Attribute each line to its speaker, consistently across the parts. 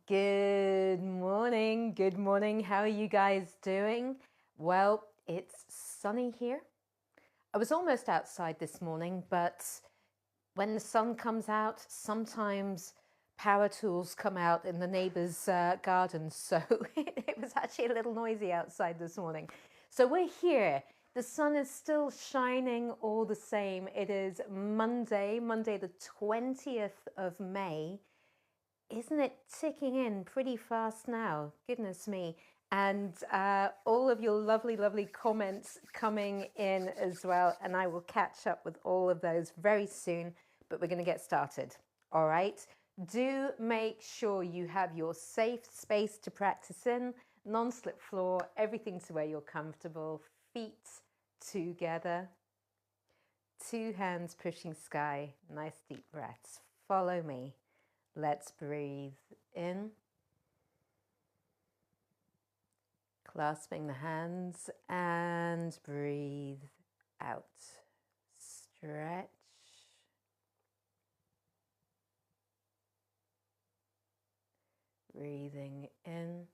Speaker 1: Good morning. Good morning. How are you guys doing? Well, it's sunny here. I was almost outside this morning, but when the sun comes out, sometimes power tools come out in the neighbor's garden. So it was actually a little noisy outside this morning. So we're here. The sun is still shining all the same. It is Monday the 20th of May. Isn't it ticking in pretty fast now? Goodness me. And all of your lovely, lovely comments coming in as well. And I will catch up with all of those very soon, but we're going to get started. All right. Do make sure you have your safe space to practice in, non-slip floor, everything to where you're comfortable, feet together, two hands pushing sky, nice deep breaths. Follow me. Let's breathe in, clasping the hands, and breathe out. Stretch. Breathing in.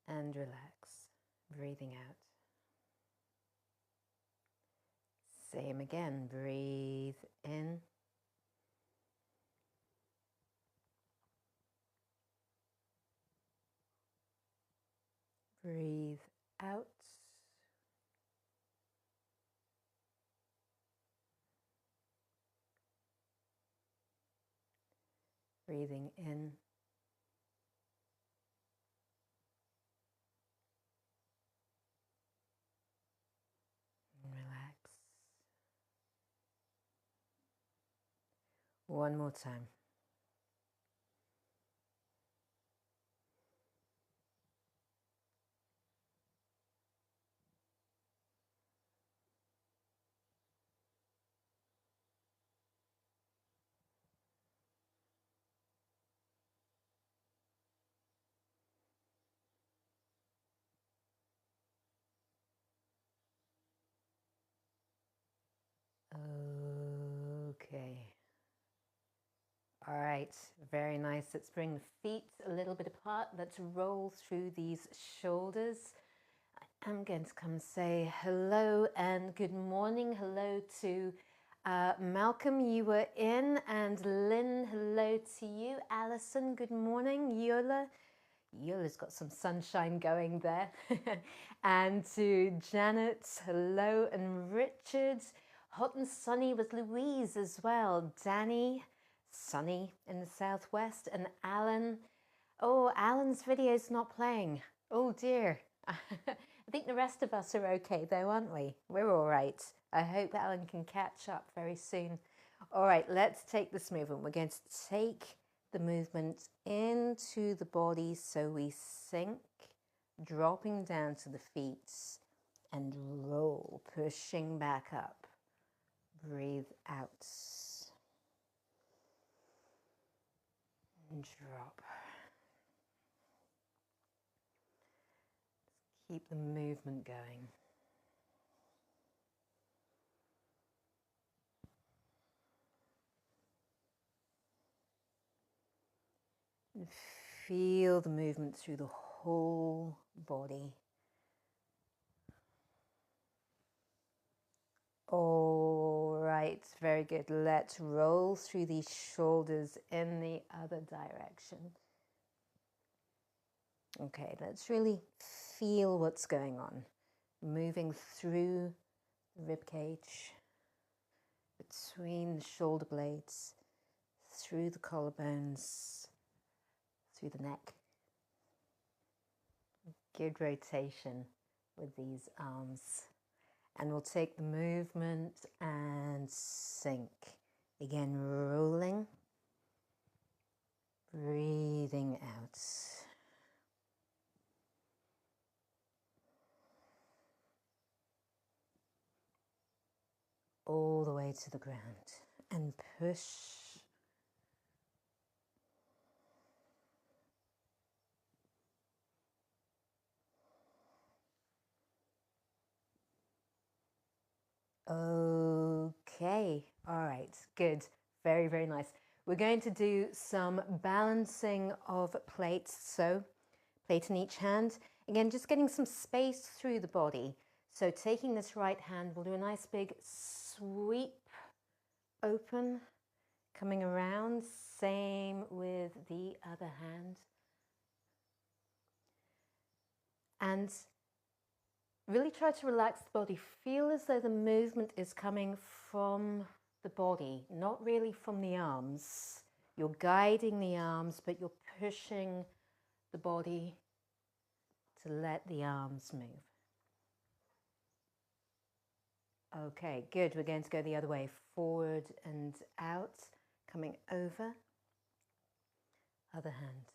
Speaker 1: And relax. Breathing out. Same again. Breathe in. Breathe out. Breathing in. And relax. One more time. Okay. All right, very nice. Let's bring the feet a little bit apart. Let's roll through these shoulders. I'm going to come say hello and good morning. Hello to Malcolm, you were in, and Lynn, hello to you. Alison, good morning. Yola's got some sunshine going there. And to Janet, hello, and Richard. Hot and sunny with Louise as well. Danny, sunny in the southwest, and Alan. Oh, Alan's video's not playing. Oh dear. I think the rest of us are okay though, aren't we? We're all right. I hope Alan can catch up very soon. All right, let's take this movement. We're going to take the movement into the body so we sink, dropping down to the feet and roll, pushing back up. Breathe out. And drop. Keep the movement going. And feel the movement through the whole body. All right, very good. Let's roll through these shoulders in the other direction. Okay, let's really feel what's going on. Moving through the rib cage, between the shoulder blades, through the collarbones, through the neck. Good rotation with these arms. And we'll take the movement and sink. Again, rolling, breathing out. All the way to the ground and push. Okay, all right, good. Very, very nice. We're going to do some balancing of plates. So, plate in each hand. Again, just getting some space through the body. So, taking this right hand, we'll do a nice big sweep open, coming around. Same with the other hand. And really try to relax the body. Feel as though the movement is coming from the body, not really from the arms. You're guiding the arms, but you're pushing the body to let the arms move. Okay, good. We're going to go the other way, forward and out, coming over. Other hand.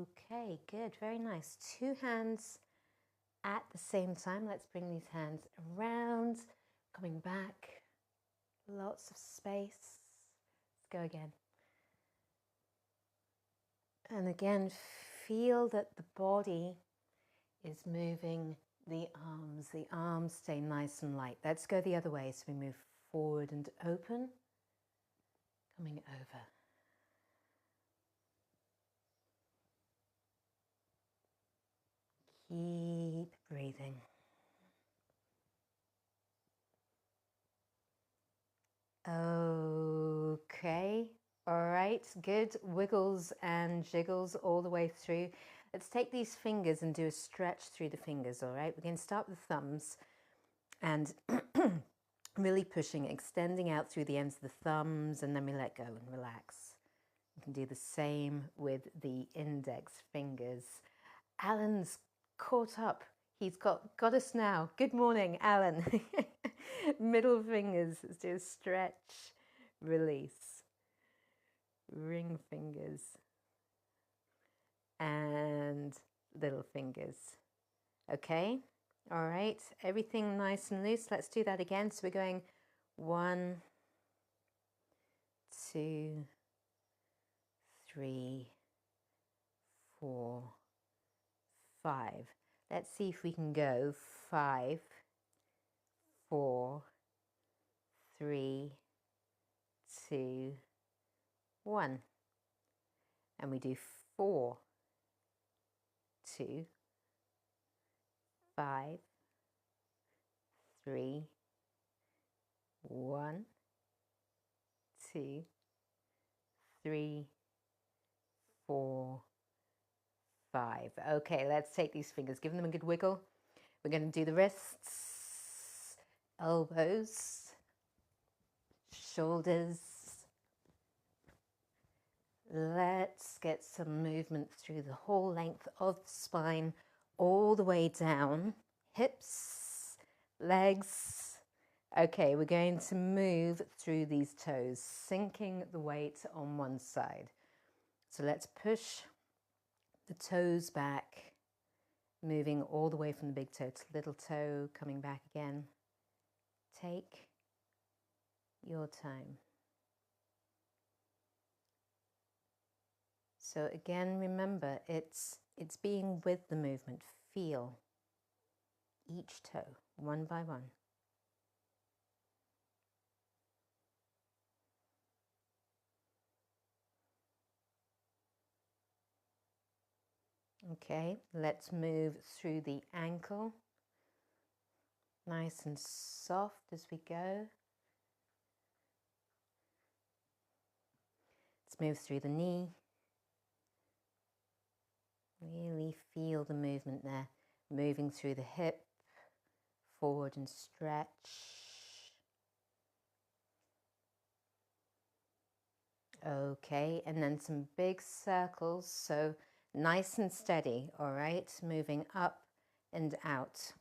Speaker 1: Okay, good, very nice. Two hands at the same time. Let's bring these hands around, coming back, lots of space. Let's go again. And again, feel that the body is moving the arms. The arms stay nice and light. Let's go the other way. So we move forward and open, coming over. Keep breathing. Okay, all right, good. Wiggles and jiggles all the way through. Let's take these fingers and do a stretch through the fingers, all right? We're going to start with the thumbs and really pushing, extending out through the ends of the thumbs, and then we let go and relax. You can do the same with the index fingers. Alan's caught up. He's got us now. Good morning, Alan. Middle fingers. Let's do a stretch, release. Ring fingers. And little fingers. Okay? All right. Everything nice and loose. Let's do that again. So we're going 1, 2, 3, 4, 5. Let's see if we can go 5, 4, 3, 2, 1. And we do 4, 2, 5, 3, 1, 2, 3, 4, 5. Okay, let's take these fingers, give them a good wiggle. We're going to do the wrists, elbows, shoulders. Let's get some movement through the whole length of the spine, all the way down, hips, legs. Okay, we're going to move through these toes, sinking the weight on one side. So let's push the toes back, moving all the way from the big toe to little toe, coming back again. Take your time. So again, remember, it's being with the movement. Feel each toe, one by one. Okay, let's move through the ankle. Nice and soft as we go. Let's move through the knee. Really feel the movement there. Moving through the hip, forward and stretch. Okay, and then some big circles, so nice and steady, all right? Moving up and out.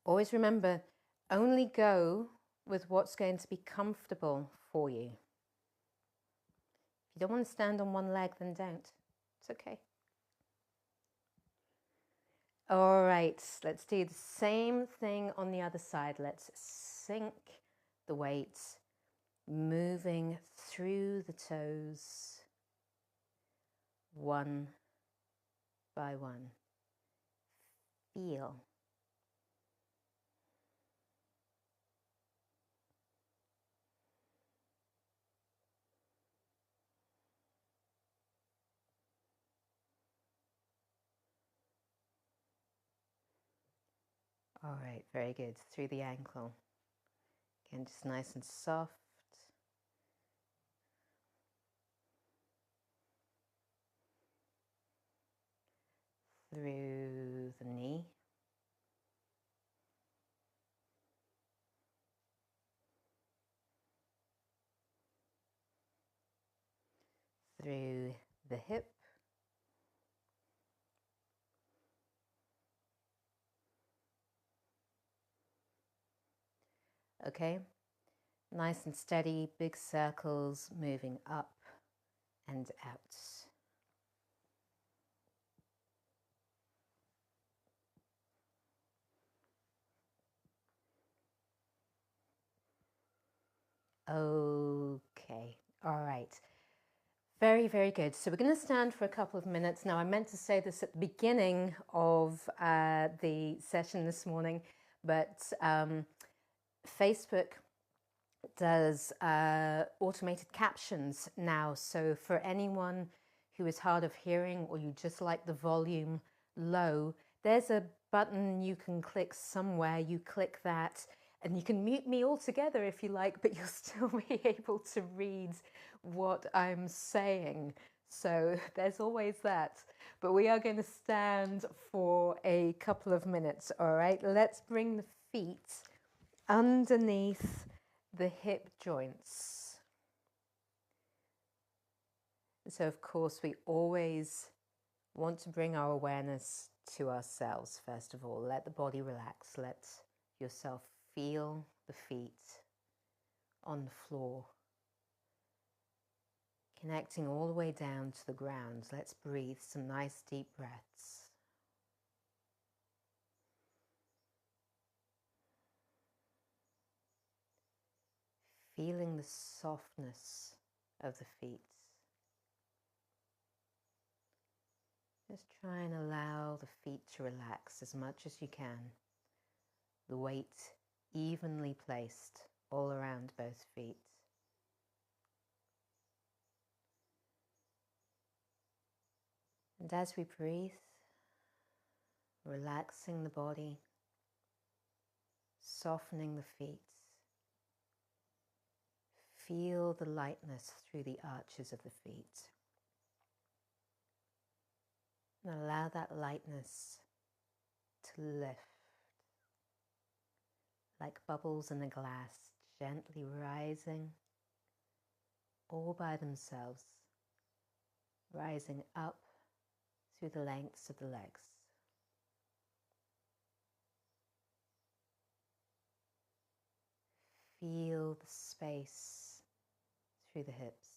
Speaker 1: Always remember, only go with what's going to be comfortable for you. If you don't want to stand on one leg, then don't. It's okay. All right, let's do the same thing on the other side. Let's sink the weight, moving through the toes, one by one. Feel. All right, very good. Through the ankle. Again, just nice and soft. Through the knee. Through the hip. Okay, nice and steady, big circles moving up and out. Okay, all right. Very, very good. So we're going to stand for a couple of minutes. Now, I meant to say this at the beginning of the session this morning, but Facebook does automated captions now. So for anyone who is hard of hearing or you just like the volume low, there's a button you can click somewhere. You click that and you can mute me altogether if you like, but you'll still be able to read what I'm saying. So there's always that. But we are going to stand for a couple of minutes, all right? Let's bring the feet underneath the hip joints. So of course we always want to bring our awareness to ourselves first of all. Let the body relax. Let yourself feel the feet on the floor. Connecting all the way down to the ground. Let's breathe some nice deep breaths. Feeling the softness of the feet. Just try and allow the feet to relax as much as you can. The weight evenly placed all around both feet. And as we breathe, relaxing the body, softening the feet, feel the lightness through the arches of the feet. And allow that lightness to lift like bubbles in a glass, gently rising all by themselves, rising up through the lengths of the legs. Feel the space through the hips.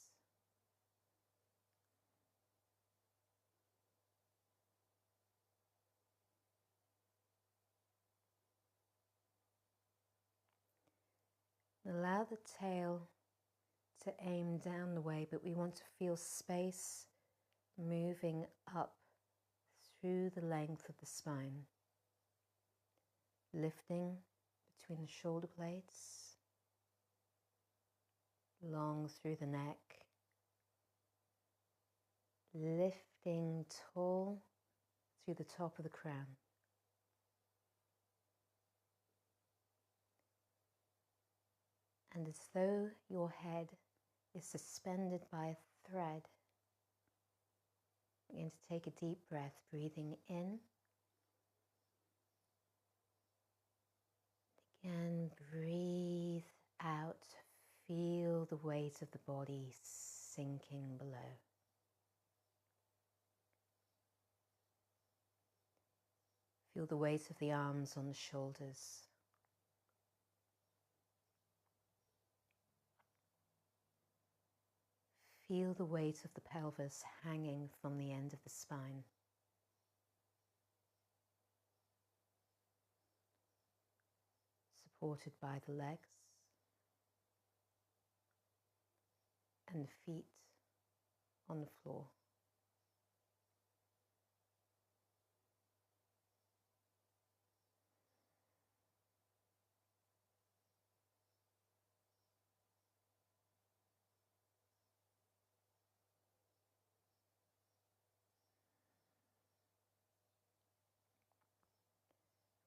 Speaker 1: Allow the tail to aim down the way, but we want to feel space moving up through the length of the spine, lifting between the shoulder blades, long through the neck, lifting tall through the top of the crown. And as though your head is suspended by a thread, you're going to take a deep breath, breathing in. Again, breathe out. Feel the weight of the body sinking below. Feel the weight of the arms on the shoulders. Feel the weight of the pelvis hanging from the end of the spine. Supported by the legs and the feet on the floor.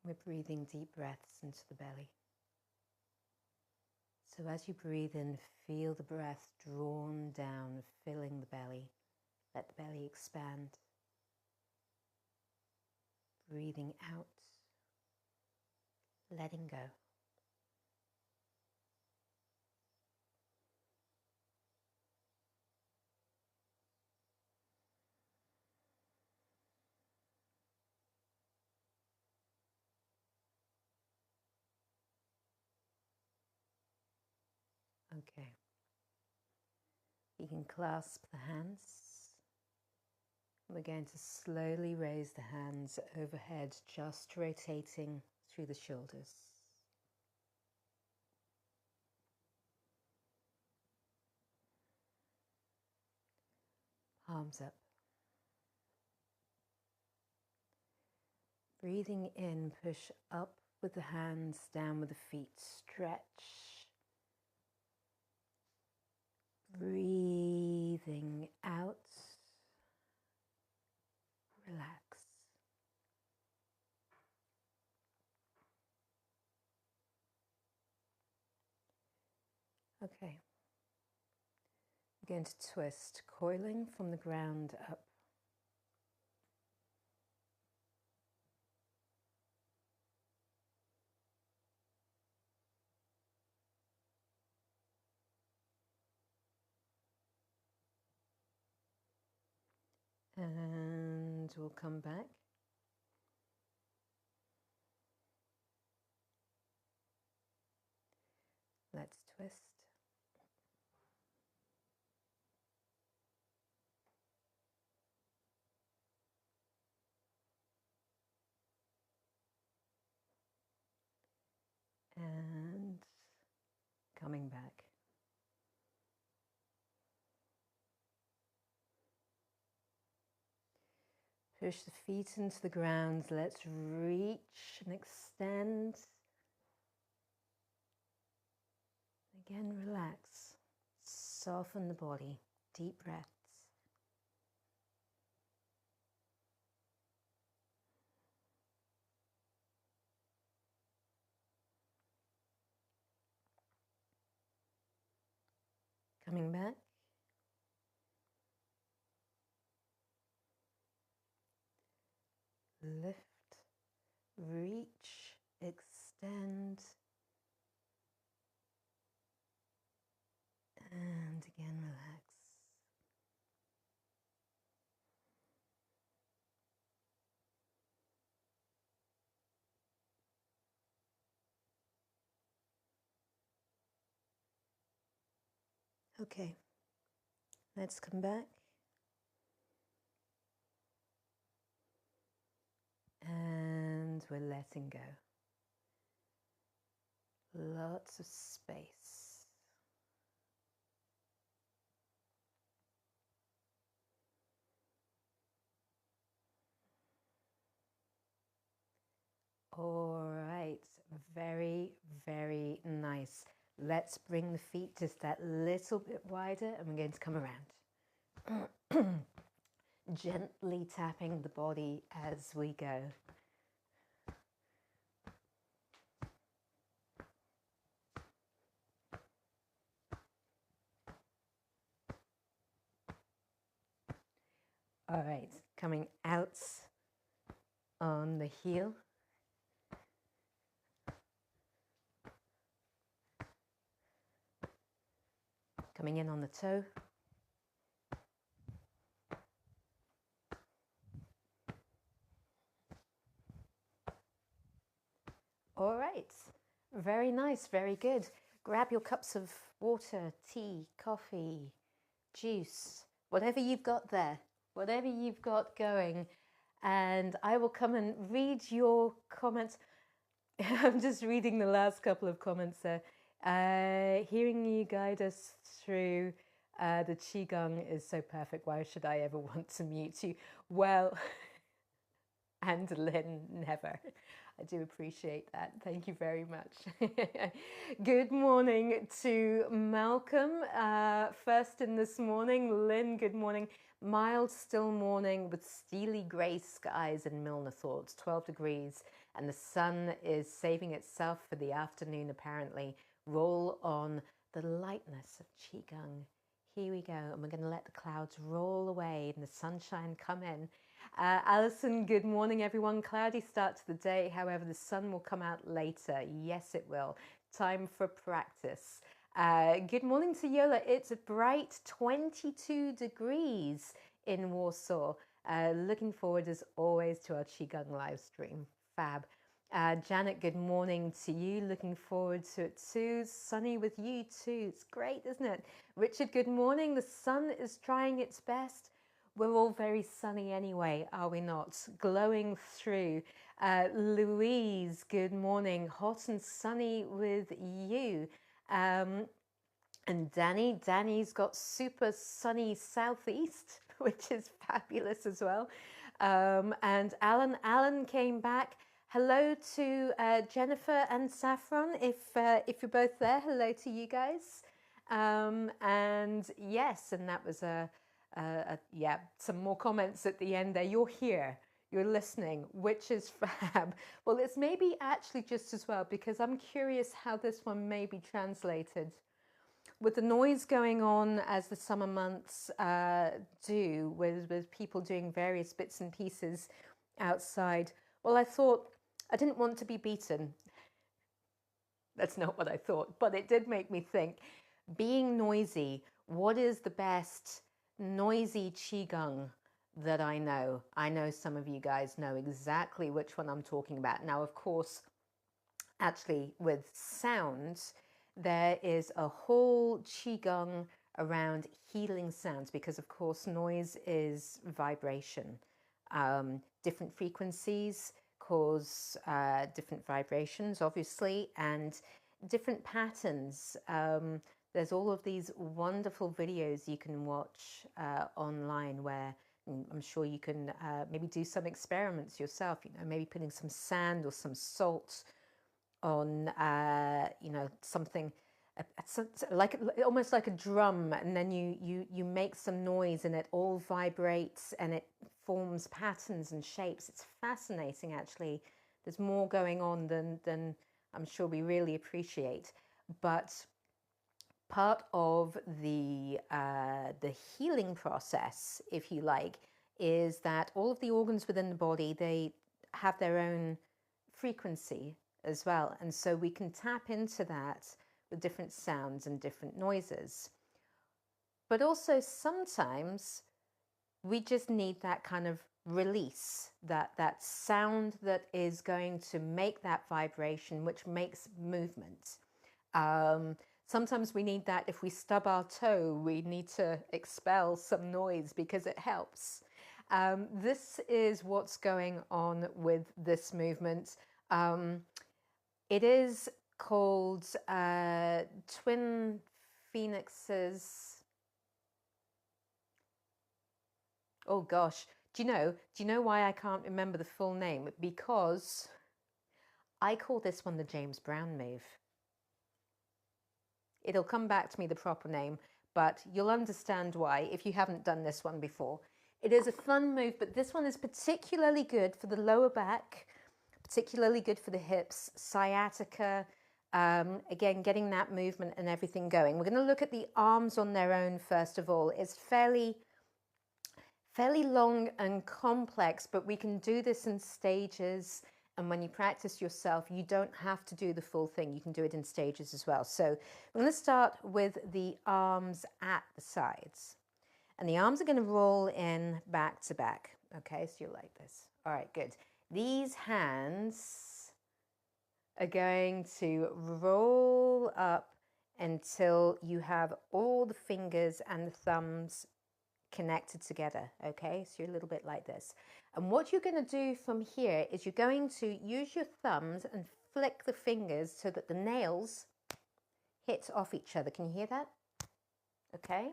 Speaker 1: We're breathing deep breaths into the belly. So as you breathe in, feel the breath drawn down, filling the belly. Let the belly expand. Breathing out, letting go. Okay. You can clasp the hands. We're going to slowly raise the hands overhead, just rotating through the shoulders. Palms up. Breathing in, push up with the hands, down with the feet. Stretch. Breathing out. Relax. Okay. We're going to twist, coiling from the ground up. And we'll come back. Let's twist. And coming back. Push the feet into the ground. Let's reach and extend. Again, relax. Soften the body. Deep breaths. Coming back. Lift, reach, extend. And again, relax. Okay, let's come back. And we're letting go. Lots of space. All right, very, very nice. Let's bring the feet just that little bit wider and we're going to come around. Gently tapping the body as we go. All right, coming out on the heel. Coming in on the toe. All right, very nice, very good. Grab your cups of water, tea, coffee, juice, whatever you've got there, whatever you've got going. And I will come and read your comments. I'm just reading the last couple of comments there. Hearing you guide us through the Qigong is so perfect. Why should I ever want to mute you? Well, and Lynn, never. I do appreciate that. Thank you very much. Good morning to Malcolm. First in this morning. Lynn, good morning. Mild, still morning with steely grey skies in Milner Thoughts, 12 degrees, and the sun is saving itself for the afternoon, apparently. Roll on the lightness of Qigong. Here we go, and we're going to let the clouds roll away and the sunshine come in. Alison, good morning, everyone. Cloudy start to the day. However, the sun will come out later. Yes, it will. Time for practice. Good morning to Yola. It's a bright 22 degrees in Warsaw. Looking forward, as always, to our Qigong live stream. Fab. Janet, good morning to you. Looking forward to it too. Sunny with you too. It's great, isn't it? Richard, good morning. The sun is trying its best. We're all very sunny anyway, are we not? Glowing through. Louise, good morning. Hot and sunny with you. And Danny's got super sunny southeast, which is fabulous as well. And Alan came back. Hello to Jennifer and Saffron, if you're both there. Hello to you guys. And yes, and that was yeah, some more comments at the end there. You're here, you're listening, which is fab. Well, it's maybe actually just as well, because I'm curious how this one may be translated. With the noise going on as the summer months do, with people doing various bits and pieces outside, well, I thought I didn't want to be beaten. That's not what I thought, but it did make me think. Being noisy, what is the best noisy Qigong that I know? I know some of you guys know exactly which one I'm talking about. Now, of course, actually with sound, there is a whole Qigong around healing sounds, because of course noise is vibration. Different frequencies cause different vibrations, obviously, and different patterns. There's all of these wonderful videos you can watch online where I'm sure you can maybe do some experiments yourself, you know, maybe putting some sand or some salt on, you know, something like almost like a drum, and then you make some noise and it all vibrates and it forms patterns and shapes. It's fascinating, actually. There's more going on than I'm sure we really appreciate. But part of the healing process, if you like, is that all of the organs within the body, they have their own frequency as well. And so we can tap into that with different sounds and different noises. But also sometimes we just need that kind of release, that sound that is going to make that vibration, which makes movement. Sometimes we need that. If we stub our toe, we need to expel some noise because it helps. This is what's going on with this movement. It is called Twin Phoenixes. Oh gosh, do you know why I can't remember the full name? Because I call this one the James Brown move. It'll come back to me, the proper name, but you'll understand why if you haven't done this one before. It is a fun move, but this one is particularly good for the lower back, particularly good for the hips, sciatica, again, getting that movement and everything going. We're going to look at the arms on their own first of all. It's fairly long and complex, but we can do this in stages. And when you practice yourself, you don't have to do the full thing. You can do it in stages as well. So we're going to start with the arms at the sides. And the arms are going to roll in back to back. Okay, so you're like this. All right, good. These hands are going to roll up until you have all the fingers and the thumbs connected together, okay? So you're a little bit like this. And what you're going to do from here is you're going to use your thumbs and flick the fingers so that the nails hit off each other. Can you hear that? Okay.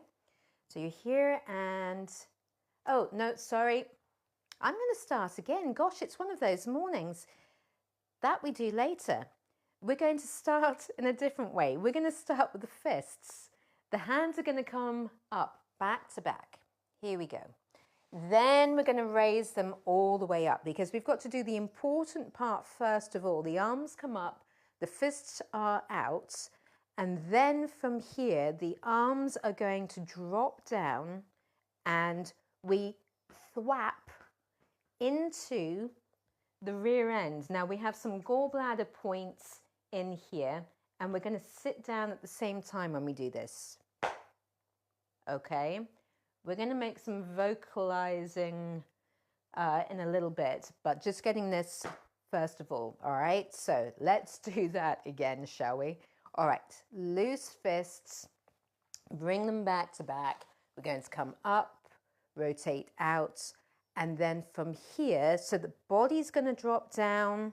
Speaker 1: So you're here and, oh, no, sorry. I'm going to start again. Gosh, it's one of those mornings. That we do later. We're going to start in a different way. We're going to start with the fists. The hands are going to come up, back to back. Here we go. Then we're going to raise them all the way up because we've got to do the important part first of all. The arms come up, the fists are out, and then from here, the arms are going to drop down and we thwap into the rear end. Now we have some gallbladder points in here and we're going to sit down at the same time when we do this. Okay, we're going to make some vocalizing in a little bit, but just getting this first of all. All right, so let's do that again, shall we? All right, loose fists, bring them back to back. We're going to come up, rotate out, and then from here, so the body's going to drop down,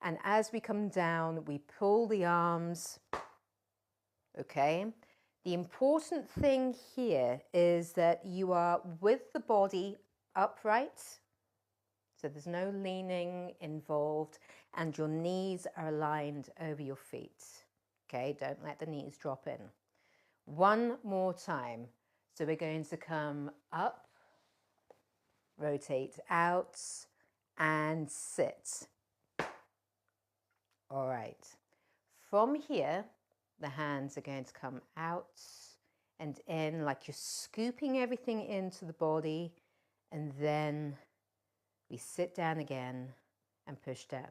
Speaker 1: and as we come down, we pull the arms, okay? The important thing here is that you are with the body upright, so there's no leaning involved, and your knees are aligned over your feet, okay? Don't let the knees drop in. One more time. So we're going to come up, rotate out, and sit. All right. From here, the hands are going to come out and in like you're scooping everything into the body, and then we sit down again and push down.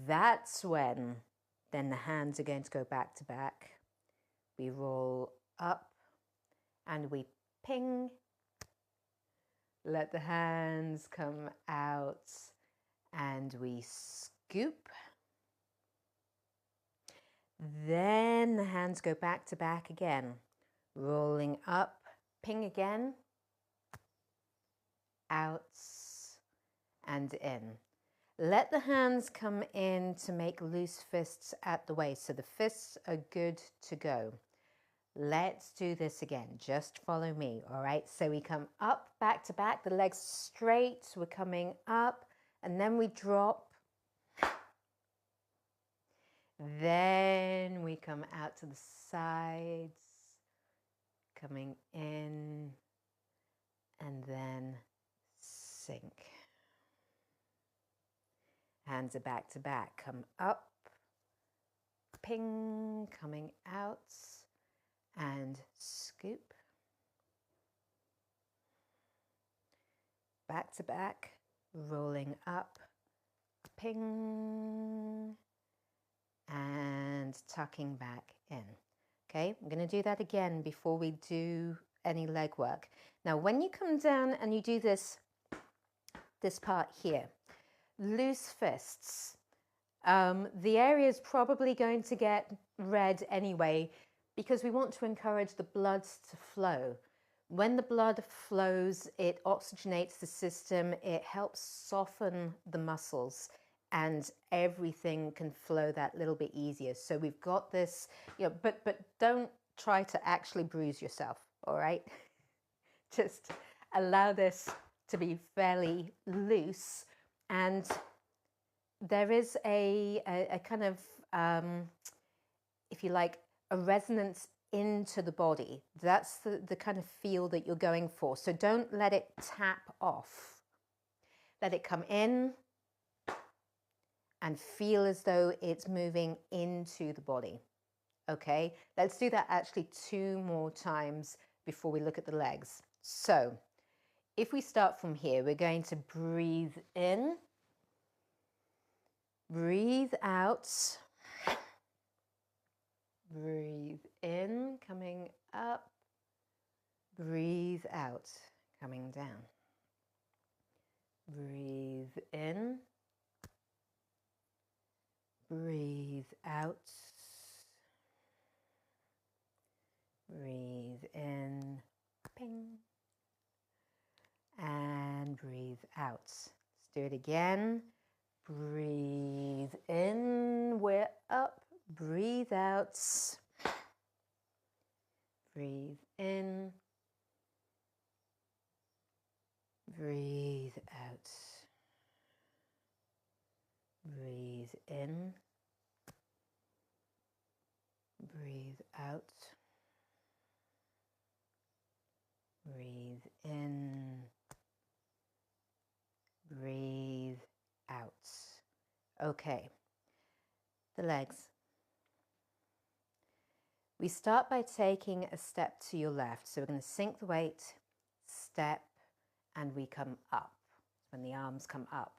Speaker 1: That's when then the hands are going to go back to back. We roll up and we ping. Let the hands come out and we scoop. Then the hands go back to back again. Rolling up, ping again. Out and in. Let the hands come in to make loose fists at the waist. So the fists are good to go. Let's do this again. Just follow me, all right? So we come up, back to back, the legs straight. We're coming up, and then we drop. Then we come out to the sides, coming in, and then sink. Hands are back to back. Come up, ping, coming out, and scoop. Back to back, rolling up, ping, and tucking back in. Okay, I'm going to do that again before we do any leg work. Now, when you come down and you do this part here, loose fists, the area is probably going to get red anyway, because we want to encourage the blood to flow. When the blood flows, it oxygenates the system, it helps soften the muscles, and everything can flow that little bit easier. So we've got this, you know, but don't try to actually bruise yourself, all right? Just allow this to be fairly loose, and there is a kind of, if you like, a resonance into the body. That's the kind of feel that you're going for. So don't let it tap off. Let it come in and feel as though it's moving into the body. Okay, let's do that actually 2 more times before we look at the legs. So if we start from here, we're going to breathe in, breathe out, breathe in, coming up, breathe out, coming down. Breathe in, breathe out, Breathe in, ping, and breathe out. Let's do it again. Breathe in, we're up, breathe out. Breathe in, breathe out. Breathe in, breathe out. Breathe in, breathe out. Okay, the legs. We start by taking a step to your left. So we're going to sink the weight, step, and we come up when the arms come up.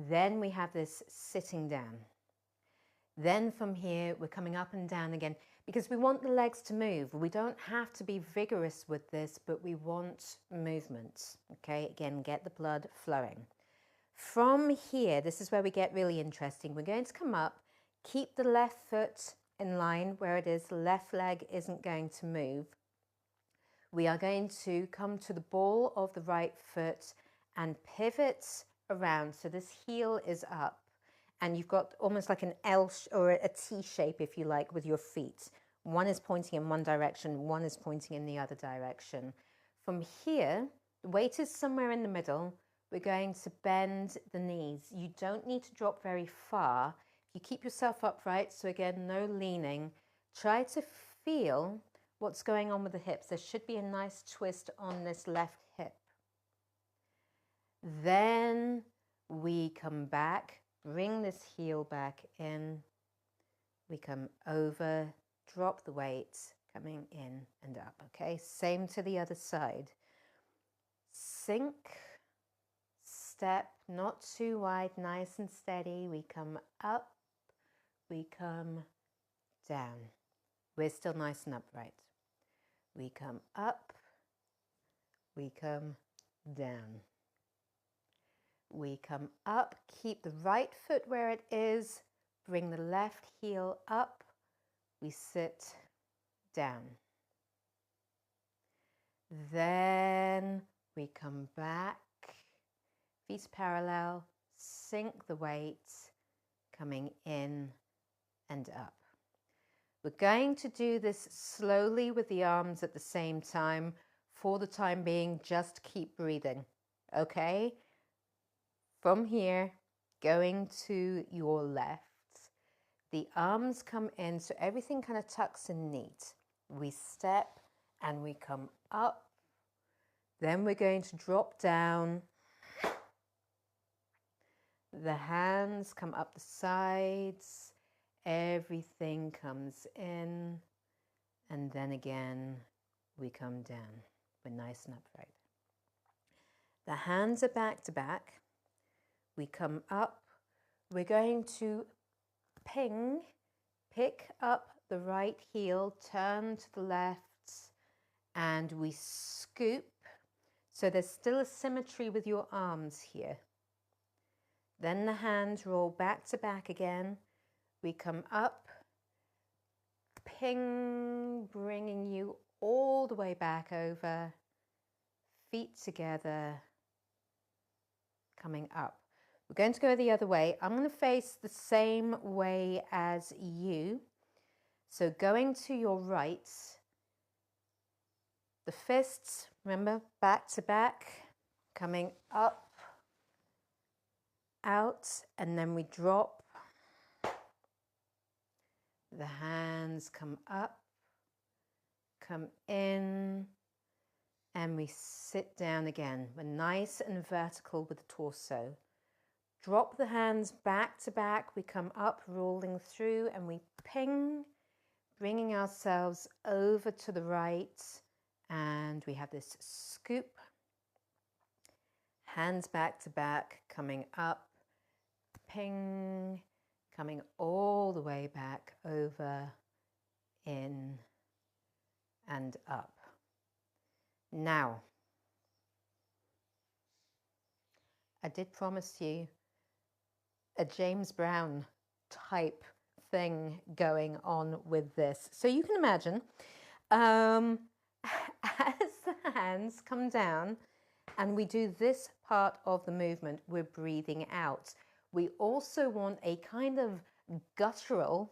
Speaker 1: Then we have this sitting down. Then from here, we're coming up and down again because we want the legs to move. We don't have to be vigorous with this, but we want movement. Okay, again, get the blood flowing. From here, this is where we get really interesting. We're going to come up, keep the left foot in line where it is, the left leg isn't going to move. We are going to come to the ball of the right foot and pivot around. So this heel is up and you've got almost like an L or a T shape, if you like, with your feet. One is pointing in one direction, one is pointing in the other direction. From here, the weight is somewhere in the middle. We're going to bend the knees. You don't need to drop very far. You keep yourself upright, so again, no leaning. Try to feel what's going on with the hips. There should be a nice twist on this left hip. Then we come back, bring this heel back in. We come over, drop the weight, coming in and up, okay? Same to the other side. Sink, step, not too wide, nice and steady. We come up, we come down. We're still nice and upright. We come up, we come down. We come up, keep the right foot where it is, bring the left heel up, we sit down. Then we come back, feet parallel, sink the weight, coming in and up. We're going to do this slowly with the arms at the same time. For the time being, just keep breathing, okay? From here, going to your left, the arms come in, so everything kind of tucks in neat. We step and we come up. Then we're going to drop down. The hands come up the sides. Everything comes in. And then again, we come down. We're nice and upright. The hands are back to back. We come up. We're going to ping, pick up the right heel, turn to the left, and we scoop. So there's still a symmetry with your arms here. Then the hands roll back to back again. We come up, ping, bringing you all the way back over, feet together, coming up. We're going to go the other way. I'm going to face the same way as you. So going to your right, the fists, remember, back to back, coming up, out, and then we drop. The hands come up, come in, and we sit down again. We're nice and vertical with the torso. Drop the hands back to back. We come up, rolling through, and we ping, bringing ourselves over to the right. And we have this scoop. Hands back to back, coming up, ping, coming all the way back over, in, and up. Now, I did promise you a James Brown type thing going on with this. So you can imagine As the hands come down and we do this part of the movement, we're breathing out. We also want a kind of guttural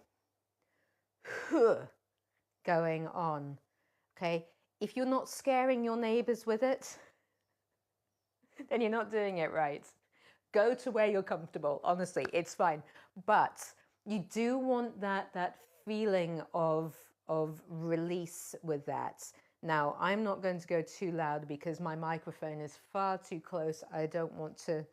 Speaker 1: going on, okay? If you're not scaring your neighbors with it, then you're not doing it right. Go to where you're comfortable. Honestly, it's fine. But you do want that feeling of release with that. Now, I'm not going to go too loud because my microphone is far too close. I don't want to.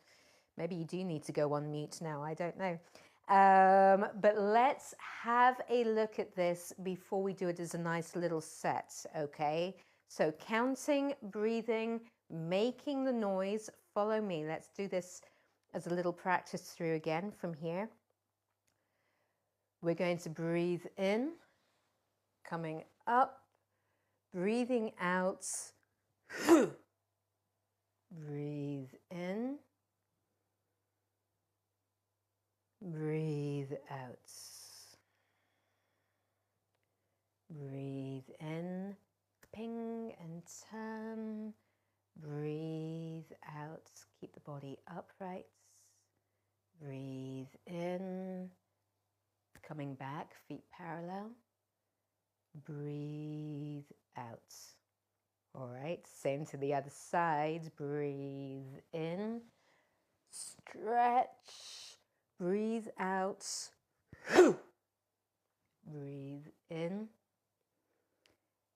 Speaker 1: Maybe you do need to go on mute now. I don't know. But let's have a look at this before we do it as a nice little set, okay? So counting, breathing, making the noise. Follow me. Let's do this as a little practice through again from here. We're going to breathe in, coming up, breathing out, breathe in, breathe out, breathe in, ping and turn, breathe out, keep the body upright, breathe in, coming back, feet parallel, breathe out. All right, same to the other side, breathe in, stretch, breathe out, breathe in,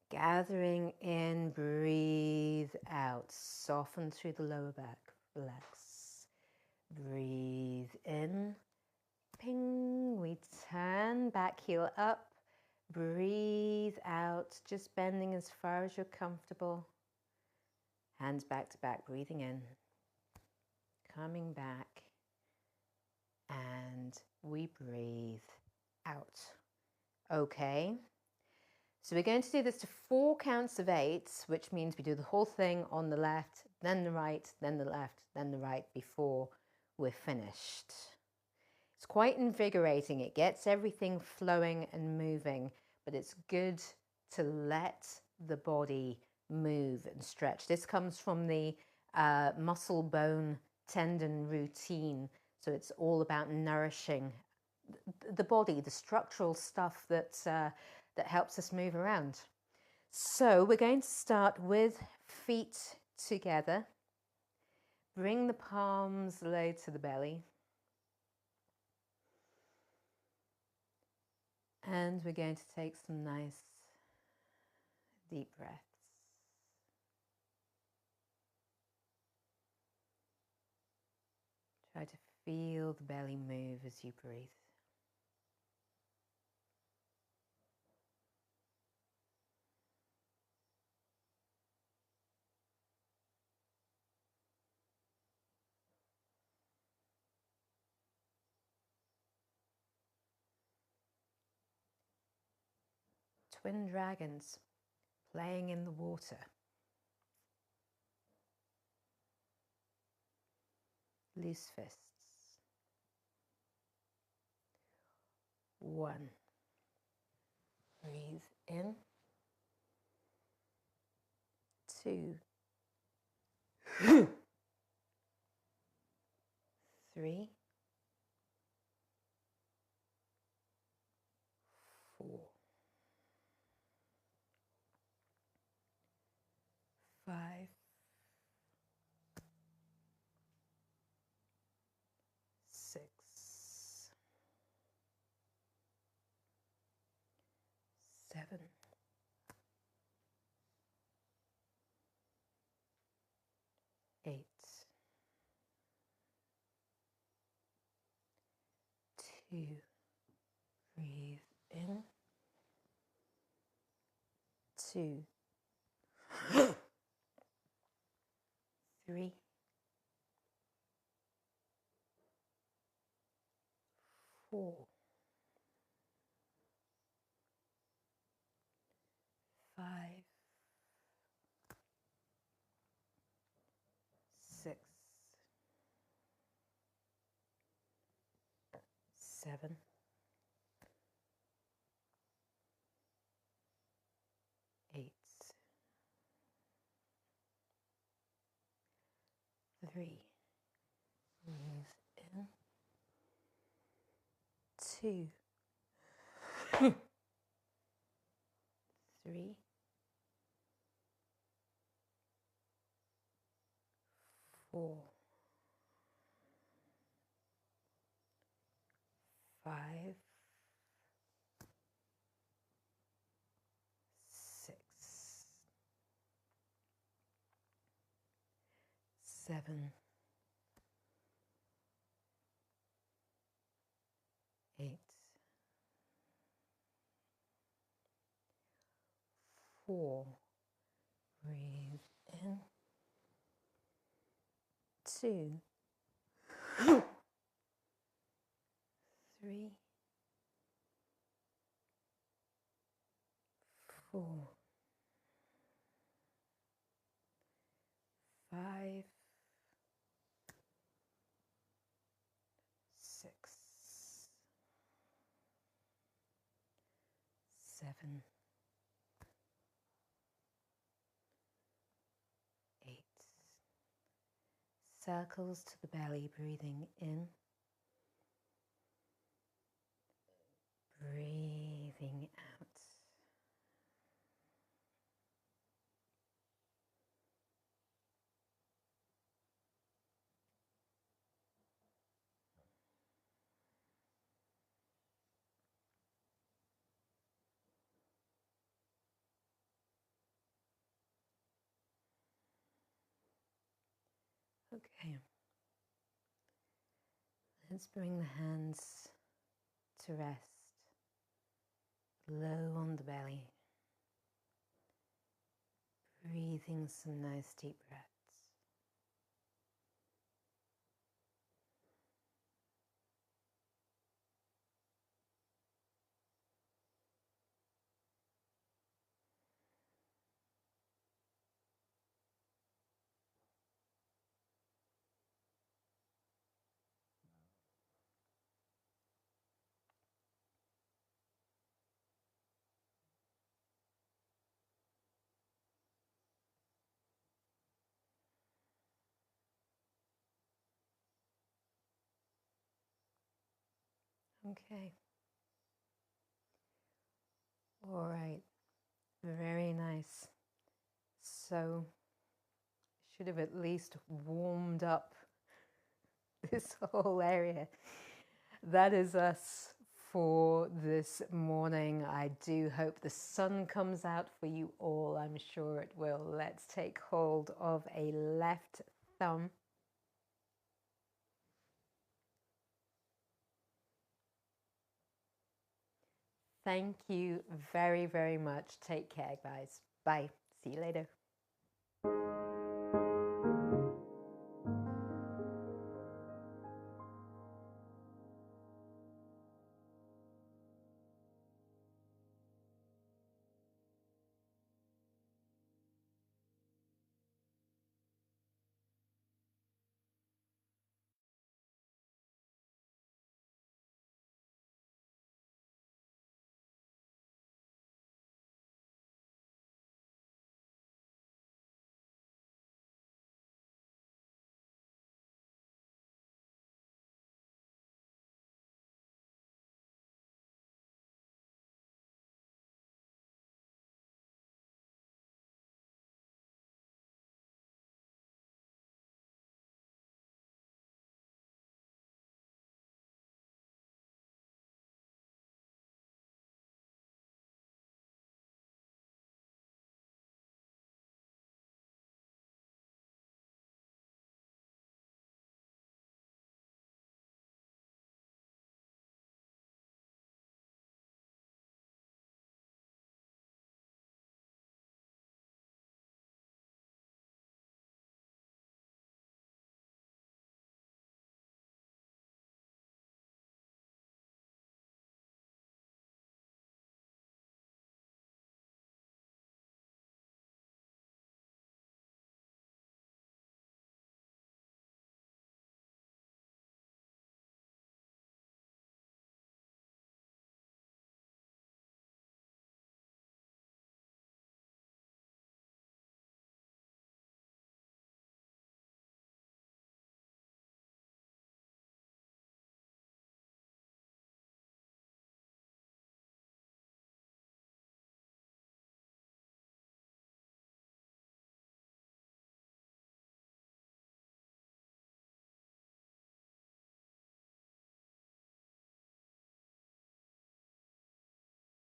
Speaker 1: gathering in, breathe out, soften through the lower back, relax, breathe in, ping, we turn, back heel up, breathe out, just bending as far as you're comfortable, hands back to back, breathing in, coming back, and we breathe out. Okay, so we're going to do this to 4 counts of 8, which means we do the whole thing on the left, then the right, then the left, then the right before we're finished. It's quite invigorating. It gets everything flowing and moving, but it's good to let the body move and stretch. This comes from the muscle, bone, tendon routine. So it's all about nourishing the body, the structural stuff that helps us move around. So we're going to start with feet together. Bring the palms low to the belly. And we're going to take some nice deep breaths. Try to feel the belly move as you breathe. Twin dragons playing in the water. Loose fists. 1. Breathe in. 2. 3. 4. 5. 6. 7. 8. 2. Breathe in. 2. 3. 4. 5. 6. 7. 3. Breathe in. 2. 3. 4. 5. 6. 7. 8. 4. Breathe in. 2. 3. 4. 5. 6. 7. 8. Circles to the belly, breathing in, breathing out. Okay. Let's bring the hands to rest, low on the belly, breathing some nice deep breaths. Okay. All right. Very nice. So, should have at least warmed up this whole area. That is us for this morning. I do hope the sun comes out for you all. I'm sure it will. Let's take hold of a left thumb. Thank you very, very much. Take care, guys. Bye. See you later.